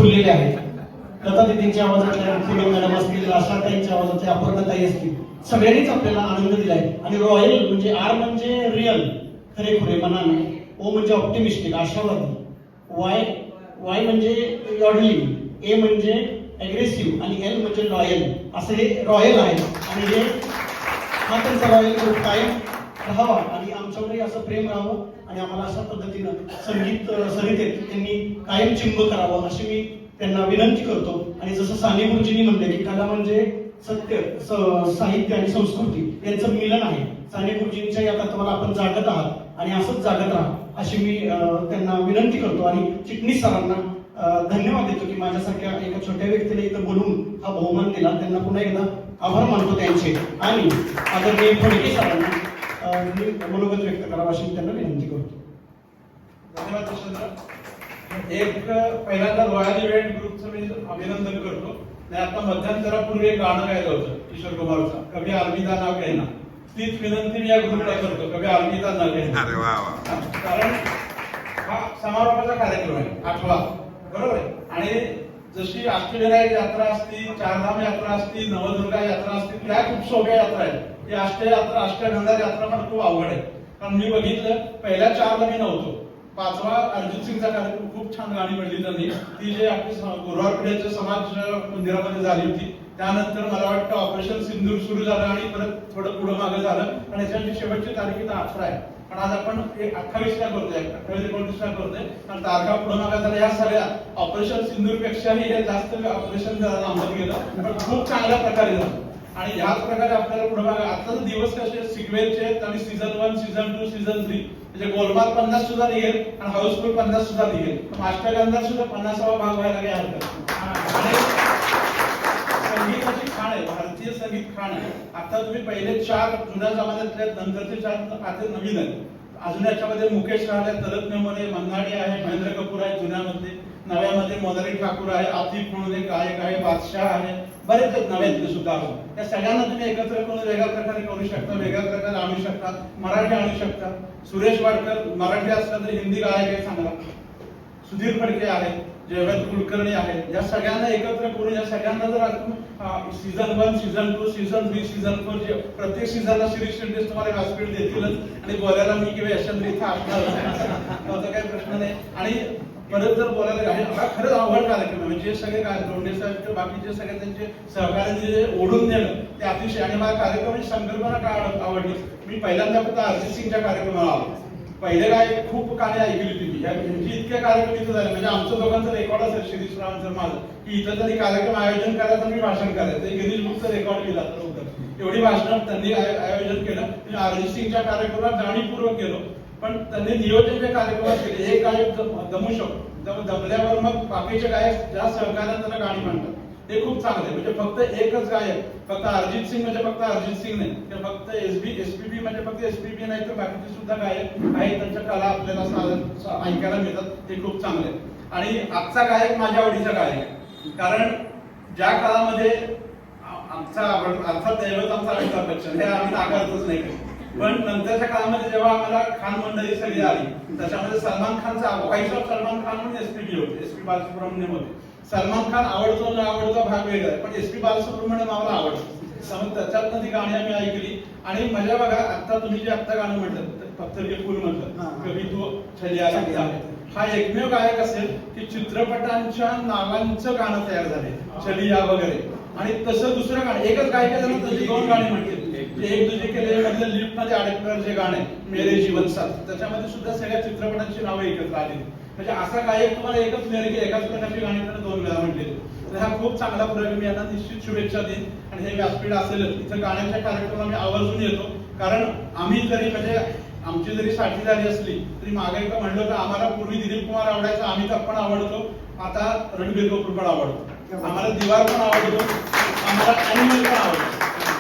फुललेले आहेत. लता दीदींच्या आवाजातल्या फुले मॅडम असतील, आशाताईंच्या आवाजातल्या अपर्णाताई असतील, सगळ्यांनीच आपल्याला आनंद दिलाय. आणि रॉयल म्हणजे आर म्हणजे रिअल, खरेखुरे मनाने, ओ म्हणजे ऑप्टिमिस्टिक आशावादी, वाय म्हणजे लॉडली, ए म्हणजे अग्रेसिव्ह आणि एल म्हणजे लॉयल, असं हे रॉयल आहे. आणि हे हा त्यांचा रॉयल ग्रुप कायम राहावा आणि आमच्याकडे असं प्रेम राहावं आणि आम्हाला अशा पद्धतीनं संगीत सरितेत त्यांनी कायम चिंब करावं अशी मी त्यांना विनंती करतो. आणि जसं साने गुरुजींनी म्हणले की कला म्हणजे सत्य, साहित्य आणि संस्कृती यांचं मिलन आहे. साने गुरुजींच्या या तत्वाला आपण जागत आहात आणि असंच जागत राहा अशी मी त्यांना विनंती करतो. आणि चिटणीस सरांना धन्यवाद देतो की माझ्यासारख्या एका छोट्या व्यक्तीला इथं बोलवून हा बहुमान दिला. त्यांना पुन्हा एकदा आभार मानतो त्यांचे. आणि आदरणीय फडके सरांना मनोगत व्यक्त करावं अशी त्यांना विनंती करतो. धन्यवाद यशवंतराव. एक पहिल्यांदा रॉयल इव्हेंट ग्रुपचं मी अभिनंदन करतो. आणि आता मध्यंतरापूर्वी एक गाणं गायलं होतं किशोर कुमारचं, कभी अलविदा ना कहना. तीच विनंती मी या ग्रुपला करतो, कभी अलविदा ना कहना. कारण हा समारोपाचा कार्यक्रम आहे 8वा, बरोबर आहे. आणि जशी अष्टविनायक यात्रा असती, चारधाम यात्रा असती, नवदुर्गा यात्रा असती, त्या खूप सोप्या यात्रा आहेत. ही अष्टयात्रा, अष्टगंधा यात्रा पण खूप अवघड आहे. कारण मी बघितलं पहिल्या 4ला मी नव्हतो. 5वा अर्जित सिंगचा कार्यक्रम खूप छान गाणी म्हणली त्यांनी, ती जे आपली गुरुवार पिढ्याच्या समाज मंदिरामध्ये झाली होती. त्यानंतर मला वाटतं ऑपरेशन सिंदूर सुरू झालं आणि परत थोडं पुढं मागे झालं आणि याच्याची शेवटची तारीख 18 आहे. पण आज आपण 28ला करतोय, 28-29ला करतोय. आणि तारखा पुढं मागे झाल्या. या सगळ्या ऑपरेशन सिंदूर पेक्षाही हे जास्त ऑपरेशन लांबत गेलं, पण खूप चांगल्या प्रकारे झालं. आणि ह्याच प्रकारे आपल्याला पुढे बघा आताचे दिवस कसे सिक्वेन्सचे आहेत. आणि सीझन 1, सीझन 2, सीझन 3 म्हणजे गोलमाल 50 सुद्धा निघेल आणि हाऊसफुल 50 सुद्धा निघेल. अष्टगंधा सुद्धा 50वा भाग व्हायला काही हरकत नाही. आणि संगीताची खाण आहे, भारतीय संगीत खाण आहे. आता तुम्ही पहिले 4 जुन्या जमान्यातले, नंतरचे 4 आता नवीन आहेत. अजून याच्यामध्ये मुकेश राहले, तलत मेमोरे, मन्नाडी आहे, महेंद्र कपूर आहे जुन्यामध्ये. नव्यामध्ये मोनाली ठाकूर आहे, आतिफ म्हणून एक गायक आहे, बादशाह आहे, बरेच आहेत नव्यातले सुद्धा. त्या सगळ्यांना तुम्ही एकत्र करून वेगळ्या प्रकारे करू शकता, वेगळ्या प्रकारे आणू शकता. मराठी आणू शकता. सुरेश वाडकर मराठी असला तरी हिंदी गायक आहे चांगला. सुधीर फडके आहे, जयवंत कुलकर्णी आहे. या सगळ्यांना एकत्र करून या सगळ्यांना जर सीझन 1, सीझन 2, सीझन 3, सीझन 4 जे प्रत्येक सीझनला सिरीज शेंडेस तुम्हाला व्यासपीठ देतीलच. आणि बोलायला मी किंवा यशवंत इथं असणार काही प्रश्न नाही. आणि परत जर बोलायला हा खरंच अवघड कार्यक्रम आहे. म्हणजे सगळे काय लोंढे साहेब बाकीचे सगळे त्यांचे सहकार्याने जे ओढून देणं ते अतिशय. आणि मला कार्यक्रमाची संकल्पना काय आवडली. मी पहिल्यांदा फक्त अर्जित सिंगच्या कार्यक्रमाला आलो. पहिले काय खूप गाणी ऐकली होती मी. इतके कार्यक्रम इथं झाले म्हणजे आमचं दोघांचं रेकॉर्ड असेल शिरीष रावांचं माझं की इथं तरी कार्यक्रम आयोजन करायचं मी भाषण करायचं. गिनीज बुकचं रेकॉर्ड केला तर एवढी भाषणं त्यांनी आयोजन केलं. अर्जित सिंगच्या कार्यक्रमात जाणीवपूर्वक केलं. पण त्यांनी नियोजन जे कार्यक्रमात केले, एक गायक दमू शकतो, दमल्यावर मग बाकीचे गायक ज्या सहकार्याने त्याला गाणी म्हणतात ते खूप चांगले. म्हणजे फक्त एकच गायक, फक्त अर्जित सिंग म्हणजे फक्त अर्जित सिंग नाही, ते फक्त एसपीबी म्हणजे फक्त एसपीबी नाही, तर बाकीचे सुद्धा गायक आहेत. त्यांच्या कला आपल्याला ऐकायला मिळतात, ते खूप चांगले. आणि आजचा गायक माझ्या आवडीचा गायक, कारण ज्या काळामध्ये आमचा अर्थात दैवत आमचा अमिताभ बच्चन हे आम्ही नाकारतच नाही. पण नंतरच्या काळामध्ये जेव्हा आम्हाला खान मंडळी सगळी आली, त्याच्यामध्ये सलमान खानचा व्हॉइस ऑफ सलमान खान म्हणून एसपीबी होते, एसपी बालसुब्रमण्यम होते. सलमान खान आवडतो न आवडतो भाग वेगळा आहे, पण एसपी बालसुब्रमण्यम आम्हाला आवडतो. समज त्याच्यातनं ती गाणी आम्ही ऐकली. आणि मजा बघा, आता तुम्ही जे आता गाणं म्हटलं पत्थर के फूल म्हटलं, कभी तो छलिया लागता है, हा एकमेव गायक असेल की चित्रपटांच्या नावांचं गाणं तयार झाले, छलिया वगैरे. आणि तसं दुसरं गाणं एकच गायकाचं तशी 2 गाणी म्हणतील. एक दुजे केले मधलं लिफ्ट मध्ये अडकणार जे गाणं मेरे जीवन साथ, त्याच्यामध्ये सुद्धा सगळ्या चित्रपटांची नावं एकत्र आली. म्हणजे असा गायक तुम्हाला एकच मिळेल की एकाच प्रकारची गाणी त्याने 2 वेळा म्हटलेली. तर हा खूप चांगला प्रयोग. मी यांना निश्चित शुभेच्छा देईन. आणि हे व्यासपीठ असेल इथं गाण्याच्या कार्यक्रमाला मी आवर्जून येतो. कारण आम्ही जरी म्हणजे आमची जरी साथीदारी असली तरी मागे एकदा म्हणलं तर आम्हाला पूर्वी दिलीप कुमार आवडायचा, अमिताभ पण आवडतो, आता रणबीर कपूर पण आवडतो, आम्हाला दिवार पण आवडतो, आम्हाला अॅनिमल पण आवडतो.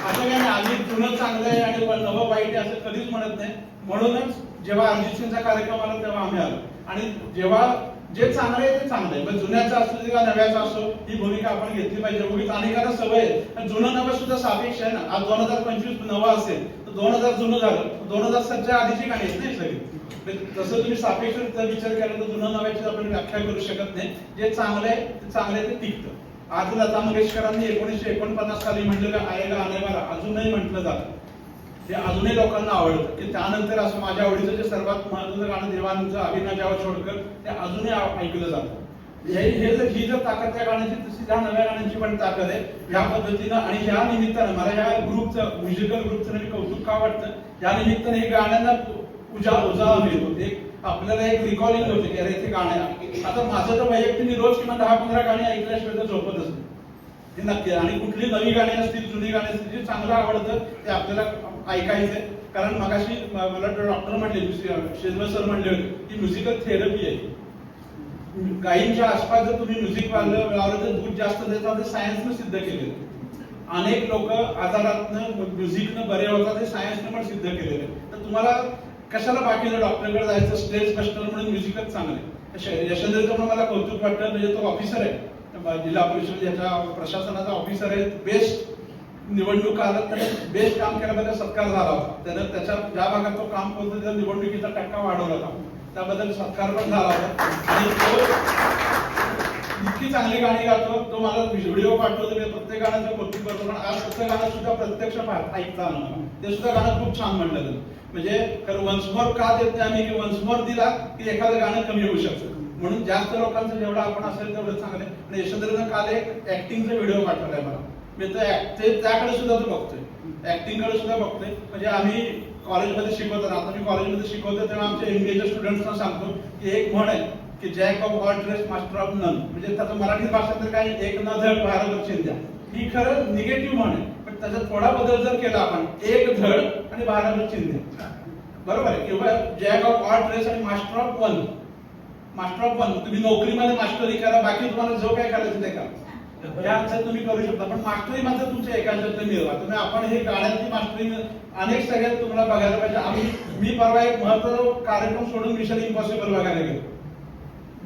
असं काही नाही आम्ही जुनं चांगलं आहे आणि नवं वाईट आहे असं कधीच म्हणत नाही. म्हणूनच जेव्हा अर्जित सिंगचा कार्यक्रम आला तेव्हा आम्ही आलो. आणि जेव्हा जे चांगलं आहे ते चांगलं आहे, पण जुन्याचं असो किंवा नव्याचं असो ही भूमिका आपण घेतली पाहिजे. उगीच अनेकांना सवय आहे. जुनं नवं सुद्धा सापेक्ष आहे ना. आज 2025 नवं असेल तर 2000 जुनं झालं, 2007च्या आधीची गाणी आहेत नाही सगळी. तसं तुम्ही सापेक्षरित्या विचार केला तर जुनं नव्याची आपण व्याख्या करू शकत नाही. जे चांगलं आहे ते चांगलं आहे ते टिकतं. आज लता मंगेशकरांनी 1949 साली म्हटलेलं आएगा आने वाला अजूनही म्हटलं जातं. ते अजूनही लोकांना आवडतं की त्यानंतर असं माझ्या आवडीचं जे सर्वात महत्त्वाचं गाणं देवानंदचं अभिनय जावा छोडकर ते अजूनही ऐकलं जातं. ही जर ताकद त्या गाण्याची तशी त्या नव्या गाण्यांची पण ताकद आहे. या पद्धतीनं आणि ह्या निमित्तानं मला या ग्रुपचं म्युझिकल ग्रुपचं मी कौतुक का वाटतं, या निमित्ताने हे गाण्यांना उजाळा मिळतो. एक आपल्याला एक रिकॉलिंग होते की अरे ते गाणं आता माझं तर वैयक्तिक मी रोज किमान 10-15 गाणी ऐकल्याशिवाय तर झोपत असते हे नक्की. आणि कुठली नवी गाणी असतील जुनी गाणी असतील जे चांगलं आवडतं ते आपल्याला ऐकायचंय. कारण मगाशी मला डॉक्टर म्हणले शेजवळ सर म्हणले होते की म्युझिकल थेरपी आहे. गायींच्या आसपास जर तुम्ही म्युझिक लावलं तर दूध जास्त देतात ते सायन्सनं सिद्ध केलेलं. अनेक लोक आजारातनं म्युझिकनं बरे होतात हे सायन्सनं पण सिद्ध केलेलं आहे. तर तुम्हाला कशाला बाकीच्या डॉक्टरकडे जायचं, स्ट्रेस कस्टमर म्हणून म्युझिकच चांगलं आहे. यशोधरचं मला कौतुक वाटतं, म्हणजे तो ऑफिसर आहे जिल्हा परिषद याच्या प्रशासनाचा ऑफिसर आहे. बेस्ट निवडणूक आला त्याने बेस्ट काम केल्याबद्दल सत्कार झाला होता. त्यानं त्याच्या ज्या भागात तो काम करतो त्या निवडणुकीचा टक्का वाढवला होता, त्याबद्दल सत्कार पण झाला होता. आणि तो इतकी चांगली गाणी गातो, तो मला व्हिडिओ पाठवतो, प्रत्येक गाण्याचं कौतुक करतो. पण आज त्याचं गाणं सुद्धा प्रत्यक्ष ऐकता आलं मला. ते सुद्धा गाणं खूप छान म्हणलं. म्हणजे खरं वन्स मोर का देत नाही आम्ही की वन्स मोर दिला की एखादं गाणं कमी होऊ शकतं. म्हणून जास्त लोकांचं जेवढं आपण असेल तेवढं चांगलं. आणि यशोधरनं काल एक ऍक्टिंगचा व्हिडिओ पाठवलाय मला. मी ते त्याकडे सुद्धा तो बघतोय, ऍक्टिंगकडे सुद्धा बघतोय. म्हणजे आम्ही कॉलेजमध्ये शिकवतो, आता मी कॉलेजमध्ये शिकवतो तेव्हा आमच्या एमबीएच्या स्टुडंट्सना सांगतो की एक म्हण आहे की jack of all trades master of none. म्हणजे त्याचं मराठी भाषेत काय एक न धड भारत चिंध्या, ही खरं निगेटिव्ह म्हण आहे. पण त्याच्यात थोडा बदल जर केला आपण, एक धड आणि भारत चिंध्या, बरोबर आहे. किंवा जॅक ऑफ ऑल ट्रेड्स आणि master of one. Master of one, तुम्ही नोकरीमध्ये मास्टरी करा, बाकी तुम्हाला जो काय करायचं ते करा, या अर्थात तुम्ही करू शकता. पण मास्टरी मात्र तुमच्या एकांतात मिळवा तुम्ही. आपण हे गाण्याची मास्टरी अनेक सगळ्यात तुम्हाला बघायला पाहिजे. मी परवा एक महत्त्वाचा कार्यक्रम सोडून मिशन इम्पॉसिबल बघायला गेलो.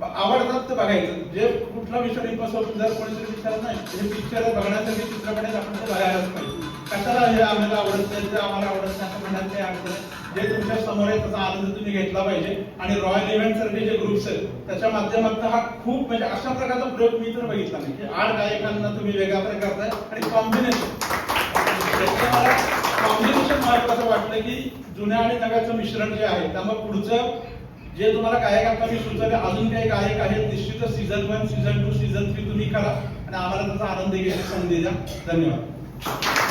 आवडतात ते बघायचं. जे कुठला मिशन इम्पॉसिबल जर कोणीतरी विचारत नाही, हे पिक्चर बघण्यासाठी चित्रपट आपण ते बघायलाच पाहिजे. कशाला हे आम्हाला आवडत नाही, ते आम्हाला आवडत नाही असं म्हणण्यात काही अर्थ नाही. जे तुमच्या समोर आहे त्याचा आनंद तुम्ही घेतला पाहिजे. आणि रॉयल इव्हेंट सारखे जे ग्रुप्स आहेत त्याच्या माध्यमातून हा खूप म्हणजे अशा प्रकारचा प्रयोग मी तर बघितला नाही की 8 गायकांना तुम्ही वेगळा प्रकार करताय आणि कॉम्बिनेशन. मला कॉम्बिनेशन महत्वाचं वाटलं की जुन्या आणि नव्याचं मिश्रण जे आहे, त्यामुळे पुढचं जे तुम्हाला गायक आता मी सुचवले अजून काही गायक आहेत, निश्चितच सीझन 1, सीझन 2, सीझन 3 तुम्ही करा आणि आम्हाला त्याचा आनंद घ्यायची संधी द्या. धन्यवाद.